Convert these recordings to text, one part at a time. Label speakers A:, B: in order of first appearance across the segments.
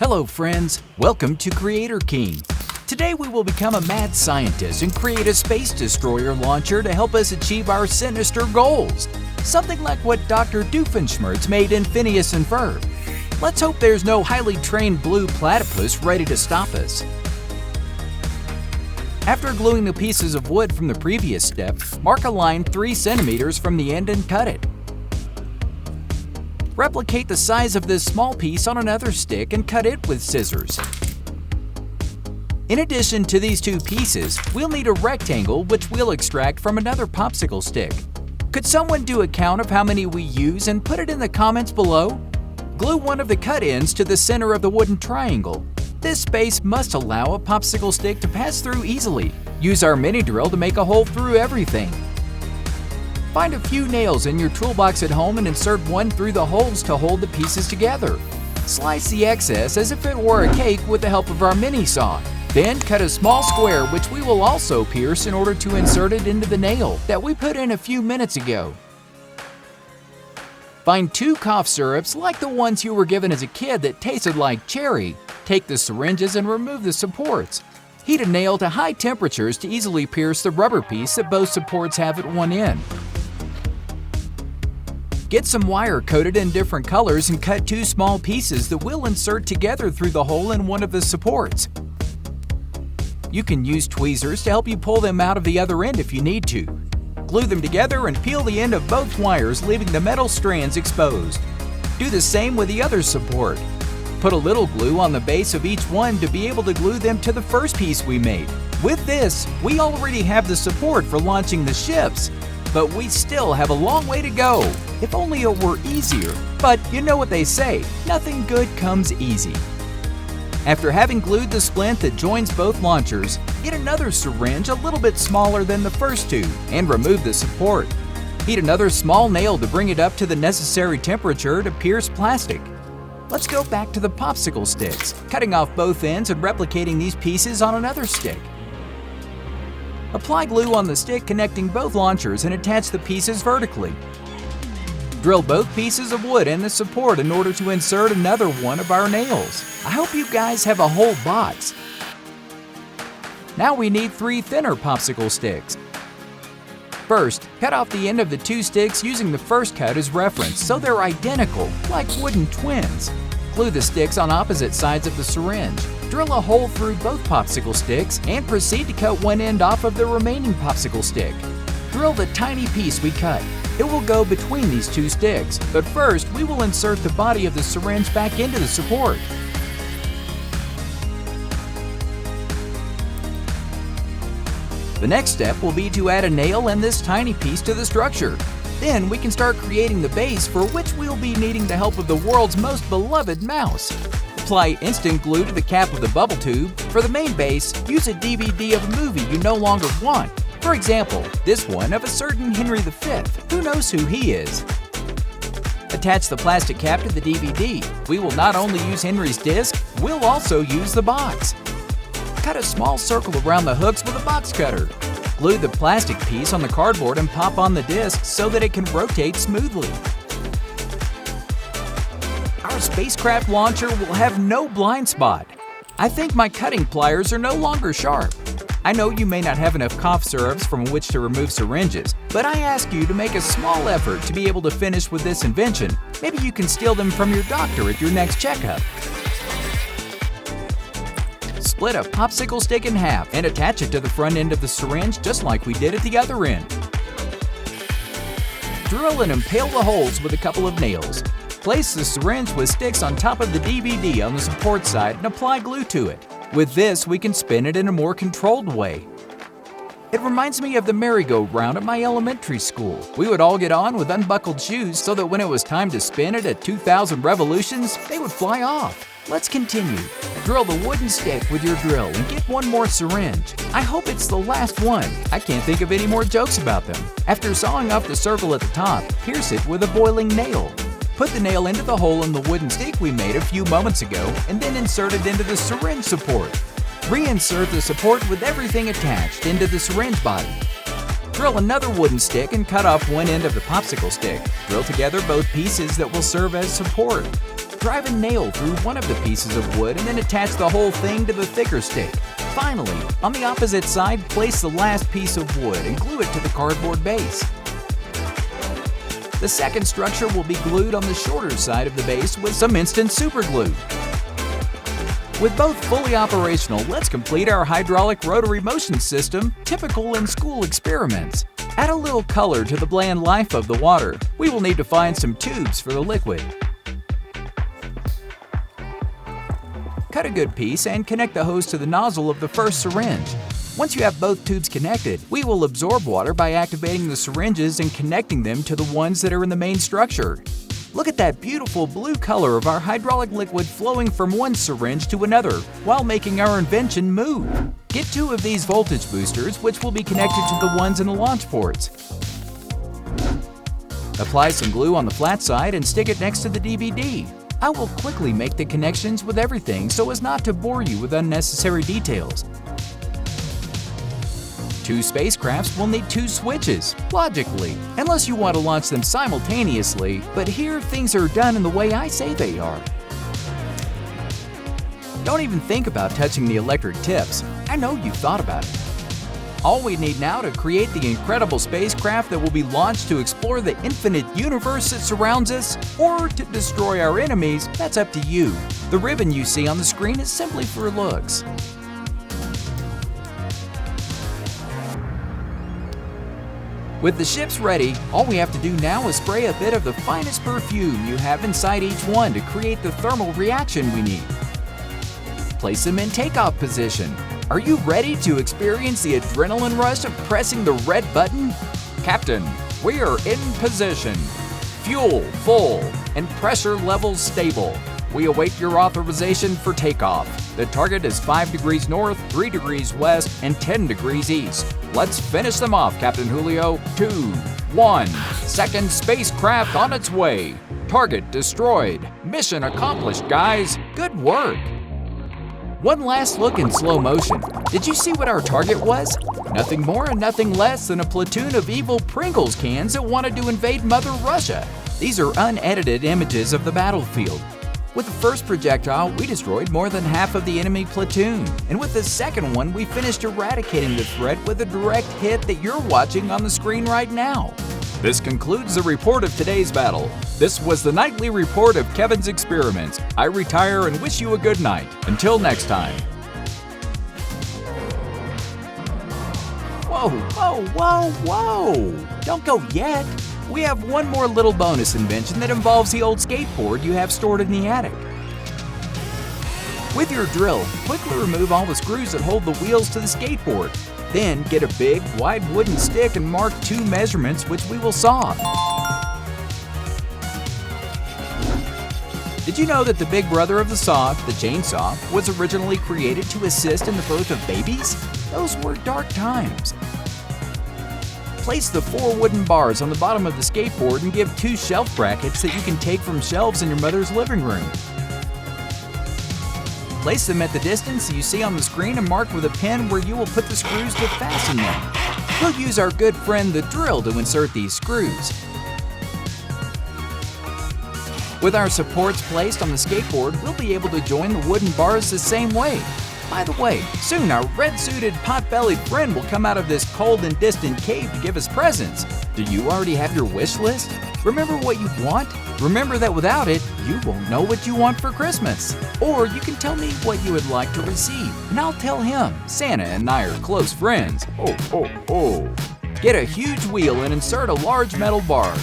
A: Hello friends, welcome to Creator King. Today we will become a mad scientist and create a space destroyer launcher to help us achieve our sinister goals. Something like what Dr. Doofenshmirtz made in Phineas and Ferb. Let's hope there's no highly trained blue platypus ready to stop us. After gluing the pieces of wood from the previous step, mark a line 3 centimeters from the end and cut it. Replicate the size of this small piece on another stick and cut it with scissors. In addition to these 2 pieces, we'll need a rectangle which we'll extract from another popsicle stick. Could someone do a count of how many we use and put it in the comments below? Glue one of the cut ends to the center of the wooden triangle. This space must allow a popsicle stick to pass through easily. Use our mini drill to make a hole through everything. Find a few nails in your toolbox at home and insert one through the holes to hold the pieces together. Slice the excess as if it were a cake with the help of our mini saw. Then cut a small square which we will also pierce in order to insert it into the nail that we put in a few minutes ago. Find 2 cough syrups like the ones you were given as a kid that tasted like cherry. Take the syringes and remove the supports. Heat a nail to high temperatures to easily pierce the rubber piece that both supports have at one end. Get some wire coated in different colors and cut 2 small pieces that we'll insert together through the hole in one of the supports. You can use tweezers to help you pull them out of the other end if you need to. Glue them together and peel the end of both wires, leaving the metal strands exposed. Do the same with the other support. Put a little glue on the base of each one to be able to glue them to the first piece we made. With this, we already have the support for launching the ships. But we still have a long way to go. If only it were easier. But you know what they say, nothing good comes easy. After having glued the splint that joins both launchers, get another syringe a little bit smaller than the first 2 and remove the support. Heat another small nail to bring it up to the necessary temperature to pierce plastic. Let's go back to the popsicle sticks, cutting off both ends and replicating these pieces on another stick. Apply glue on the stick connecting both launchers and attach the pieces vertically. Drill both pieces of wood in the support in order to insert another one of our nails. I hope you guys have a whole box. Now we need 3 thinner popsicle sticks. First, cut off the end of the 2 sticks using the first cut as reference so they're identical, like wooden twins. Glue the sticks on opposite sides of the syringe. Drill a hole through both popsicle sticks and proceed to cut one end off of the remaining popsicle stick. Drill the tiny piece we cut. It will go between these 2 sticks, but first we will insert the body of the syringe back into the support. The next step will be to add a nail and this tiny piece to the structure. Then we can start creating the base, for which we'll be needing the help of the world's most beloved mouse. Apply instant glue to the cap of the bubble tube. For the main base, use a DVD of a movie you no longer want. For example, this one of a certain Henry V. Who knows who he is? Attach the plastic cap to the DVD. We will not only use Henry's disc, we'll also use the box. Cut a small circle around the hooks with a box cutter. Glue the plastic piece on the cardboard and pop on the disc so that it can rotate smoothly. Our spacecraft launcher will have no blind spot. I think my cutting pliers are no longer sharp. I know you may not have enough cough syrups from which to remove syringes, but I ask you to make a small effort to be able to finish with this invention. Maybe you can steal them from your doctor at your next checkup. Split a popsicle stick in half and attach it to the front end of the syringe just like we did at the other end. Drill and impale the holes with a couple of nails. Place the syringe with sticks on top of the DVD on the support side and apply glue to it. With this, we can spin it in a more controlled way. It reminds me of the merry-go-round at my elementary school. We would all get on with unbuckled shoes so that when it was time to spin it at 2,000 revolutions, they would fly off. Let's continue. Drill the wooden stick with your drill and get one more syringe. I hope it's the last one. I can't think of any more jokes about them. After sawing off the circle at the top, pierce it with a boiling nail. Put the nail into the hole in the wooden stick we made a few moments ago and then insert it into the syringe support. Reinsert the support with everything attached into the syringe body. Drill another wooden stick and cut off one end of the popsicle stick. Drill together both pieces that will serve as support. drive a nail through one of the pieces of wood and then attach the whole thing to the thicker stick. Finally, on the opposite side, place the last piece of wood and glue it to the cardboard base. The second structure will be glued on the shorter side of the base with some instant superglue. With both fully operational, let's complete our hydraulic rotary motion system, typical in school experiments. Add a little color to the bland life of the water. We will need to find some tubes for the liquid. Cut a good piece and connect the hose to the nozzle of the first syringe. Once you have both tubes connected, we will absorb water by activating the syringes and connecting them to the ones that are in the main structure. Look at that beautiful blue color of our hydraulic liquid flowing from one syringe to another while making our invention move. Get 2 of these voltage boosters, which will be connected to the ones in the launch ports. Apply some glue on the flat side and stick it next to the DVD. I will quickly make the connections with everything so as not to bore you with unnecessary details. 2 spacecrafts will need 2 switches, logically, unless you want to launch them simultaneously, but here things are done in the way I say they are. Don't even think about touching the electric tips. I know you've thought about it. All we need now to create the incredible spacecraft that will be launched to explore the infinite universe that surrounds us, or to destroy our enemies, that's up to you. The ribbon you see on the screen is simply for looks. With the ships ready, all we have to do now is spray a bit of the finest perfume you have inside each one to create the thermal reaction we need. Place them in takeoff position. Are you ready to experience the adrenaline rush of pressing the red button? Captain, we are in position. Fuel full and pressure levels stable. We await your authorization for takeoff. The target is 5 degrees north, 3 degrees west, and 10 degrees east. Let's finish them off, Captain Julio. 2, 1. Second spacecraft on its way. Target destroyed. Mission accomplished, guys. Good work. One last look in slow motion. Did you see what our target was? Nothing more and nothing less than a platoon of evil Pringles cans that wanted to invade Mother Russia. These are unedited images of the battlefield. With the first projectile, we destroyed more than half of the enemy platoon, and with the second one, we finished eradicating the threat with a direct hit that you're watching on the screen right now. This concludes the report of today's battle. This was the nightly report of Kevin's experiments. I retire and wish you a good night. Until next time. Whoa, whoa, whoa, whoa! Don't go yet. We have one more little bonus invention that involves the old skateboard you have stored in the attic. With your drill, quickly remove all the screws that hold the wheels to the skateboard. Then get a big, wide wooden stick and mark 2 measurements which we will saw. Did you know that the big brother of the saw, the chainsaw, was originally created to assist in the birth of babies? Those were dark times. Place the 4 wooden bars on the bottom of the skateboard and give 2 shelf brackets that you can take from shelves in your mother's living room. Place them at the distance you see on the screen and mark with a pin where you will put the screws to fasten them. We'll use our good friend the drill to insert these screws. With our supports placed on the skateboard, we'll be able to join the wooden bars the same way. By the way, soon our red-suited, pot-bellied friend will come out of this cold and distant cave to give us presents. Do you already have your wish list? Remember what you want? Remember that without it, you won't know what you want for Christmas. Or you can tell me what you would like to receive, and I'll tell him. Santa and I are close friends. Ho, ho, ho. Get a huge wheel and insert a large metal bar.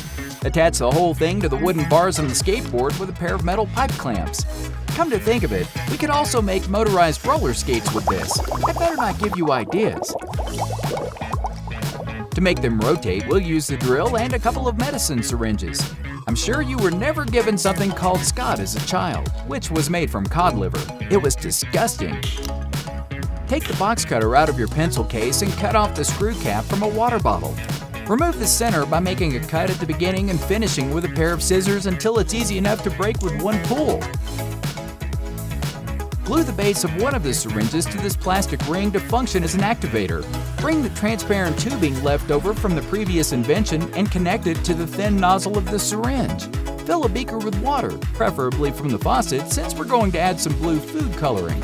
A: Attach the whole thing to the wooden bars on the skateboard with a pair of metal pipe clamps. Come to think of it, we could also make motorized roller skates with this. I better not give you ideas. To make them rotate, we'll use the drill and a couple of medicine syringes. I'm sure you were never given something called Scott as a child, which was made from cod liver. It was disgusting. Take the box cutter out of your pencil case and cut off the screw cap from a water bottle. Remove the center by making a cut at the beginning and finishing with a pair of scissors until it's easy enough to break with one pull. Glue the base of one of the syringes to this plastic ring to function as an activator. Bring the transparent tubing left over from the previous invention and connect it to the thin nozzle of the syringe. Fill a beaker with water, preferably from the faucet since we're going to add some blue food coloring.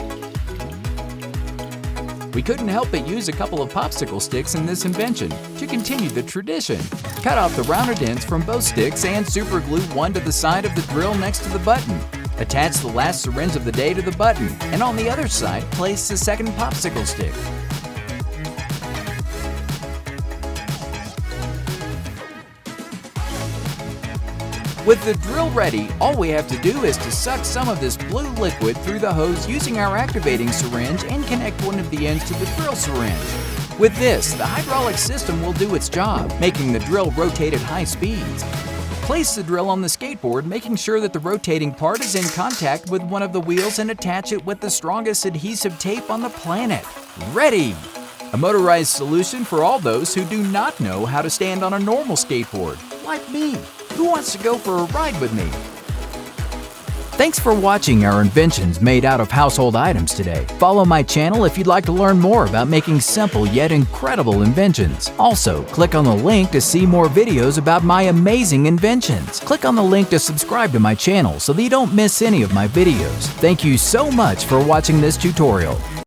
A: We couldn't help but use a couple of popsicle sticks in this invention to continue the tradition. Cut off the rounded ends from both sticks and super glue one to the side of the drill next to the button. Attach the last syringe of the day to the button, and on the other side, place the second popsicle stick. With the drill ready, all we have to do is to suck some of this blue liquid through the hose using our activating syringe and connect one of the ends to the drill syringe. With this, the hydraulic system will do its job, making the drill rotate at high speeds. Place the drill on the skateboard, making sure that the rotating part is in contact with one of the wheels and attach it with the strongest adhesive tape on the planet. Ready! A motorized solution for all those who do not know how to stand on a normal skateboard, like me. Who wants to go for a ride with me? Thanks for watching our inventions made out of household items today. Follow my channel if you'd like to learn more about making simple yet incredible inventions. Also, click on the link to see more videos about my amazing inventions. Click on the link to subscribe to my channel so that you don't miss any of my videos. Thank you so much for watching this tutorial.